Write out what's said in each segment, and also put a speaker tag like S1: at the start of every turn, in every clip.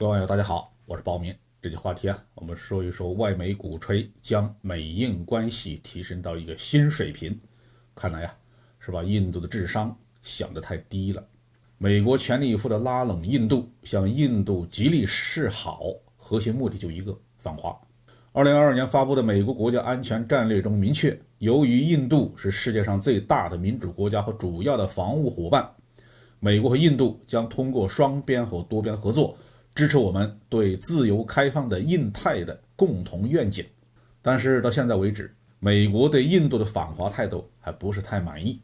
S1: 各位网友大家好，我是包明。这期话题我们说一说外媒鼓吹将美印关系提升到一个新水平，看来是把印度的智商想得太低了。美国全力以赴的拉拢印度，向印度极力示好，核心目的就一个：反华。2022年发布的美国国家安全战略中明确，由于印度是世界上最大的民主国家和主要的防务伙伴，美国和印度将通过双边和多边合作，支持我们对自由开放的印太的共同愿景。但是到现在为止，美国对印度的反华态度还不是太满意。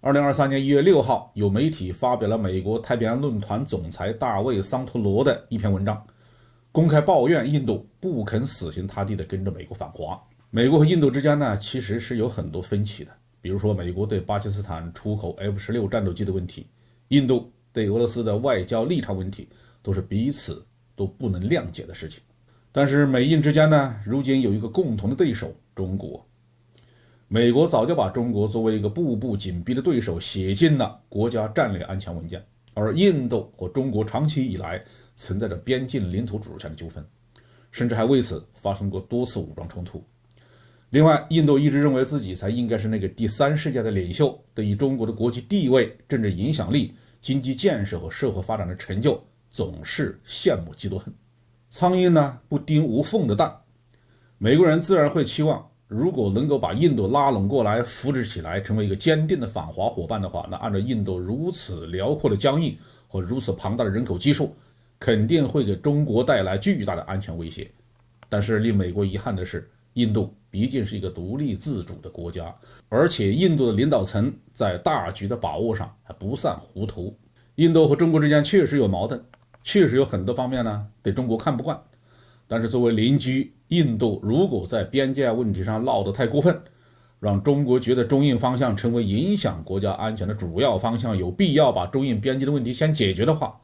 S1: 2023年1月6号，有媒体发表了美国太平洋论坛总裁大卫·桑托罗的一篇文章，公开抱怨印度不肯死心塌地地跟着美国反华。美国和印度之间其实是有很多分歧的，比如说美国对巴基斯坦出口 F-16 战斗机的问题，印度对俄罗斯的外交立场问题，都是彼此都不能谅解的事情。但是美印之间如今有一个共同的对手，中国。美国早就把中国作为一个步步紧逼的对手写进了国家战略安全文件，而印度和中国长期以来存在着边境领土主权的纠纷，甚至还为此发生过多次武装冲突。另外，印度一直认为自己才应该是那个第三世界的领袖，对于中国的国际地位、政治影响力、经济建设和社会发展的成就总是羡慕嫉妒恨。苍蝇不叮无缝的蛋，美国人自然会期望，如果能够把印度拉拢过来，扶持起来，成为一个坚定的反华伙伴的话，那按照印度如此辽阔的疆域和如此庞大的人口基数，肯定会给中国带来巨大的安全威胁。但是令美国遗憾的是，印度毕竟是一个独立自主的国家，而且印度的领导层在大局的把握上还不算糊涂。印度和中国之间确实有矛盾，确实有很多方面对中国看不惯，但是作为邻居，印度如果在边界问题上闹得太过分，让中国觉得中印方向成为影响国家安全的主要方向，有必要把中印边境的问题先解决的话，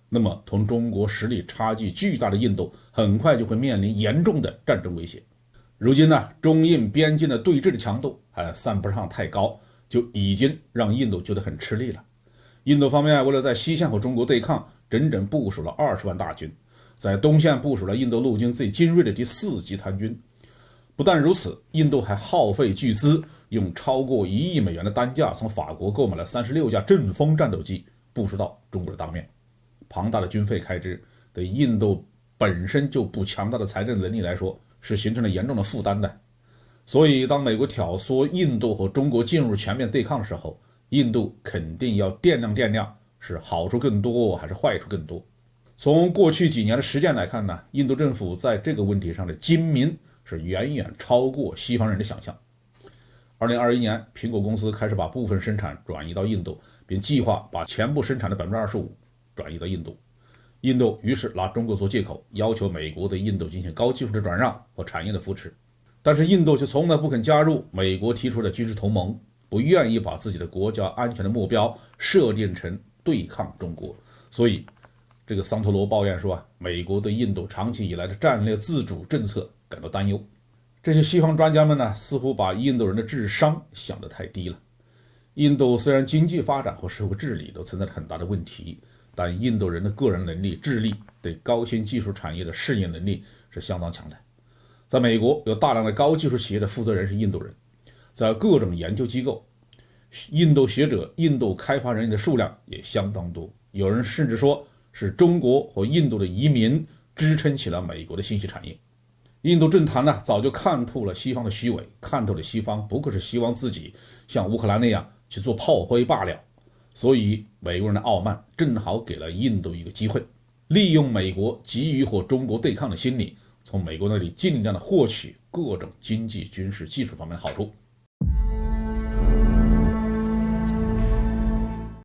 S1: 那么同中国实力差距巨大的印度很快就会面临严重的战争威胁。如今中印边境的对峙的强度还算不上太高，就已经让印度觉得很吃力了。印度方面为了在西线和中国对抗，整整部署了20万大军，在东线部署了印度陆军最精锐的第4集团军。不但如此，印度还耗费巨资，用超过1亿美元的单价从法国购买了36架阵风战斗机，部署到中国的当面。庞大的军费开支对印度本身就不强大的财政能力来说，是形成了严重的负担的。所以当美国挑唆印度和中国进入全面对抗的时候，印度肯定要掂量掂量，是好处更多还是坏处更多。从过去几年的实践来看印度政府在这个问题上的精明是远远超过西方人的想象。2021年，苹果公司开始把部分生产转移到印度，并计划把全部生产的 25% 转移到印度。印度于是拿中国做借口，要求美国对印度进行高技术的转让和产业的扶持。但是印度却从来不肯加入美国提出的军事同盟，不愿意把自己的国家安全的目标设定成对抗中国。所以这个桑托罗抱怨说美国对印度长期以来的战略自主政策感到担忧。这些西方专家们似乎把印度人的智商想得太低了。印度虽然经济发展和社会治理都存在着很大的问题，但印度人的个人能力、智力，对高新技术产业的适应能力是相当强的。在美国，有大量的高技术企业的负责人是印度人，在各种研究机构，印度学者、印度开发人员的数量也相当多。有人甚至说是中国和印度的移民支撑起了美国的信息产业。印度政坛早就看透了西方的虚伪，看透了西方不过是希望自己像乌克兰那样去做炮灰罢了。所以美国人的傲慢正好给了印度一个机会，利用美国急于和中国对抗的心理，从美国那里尽量的获取各种经济、军事、技术方面的好处。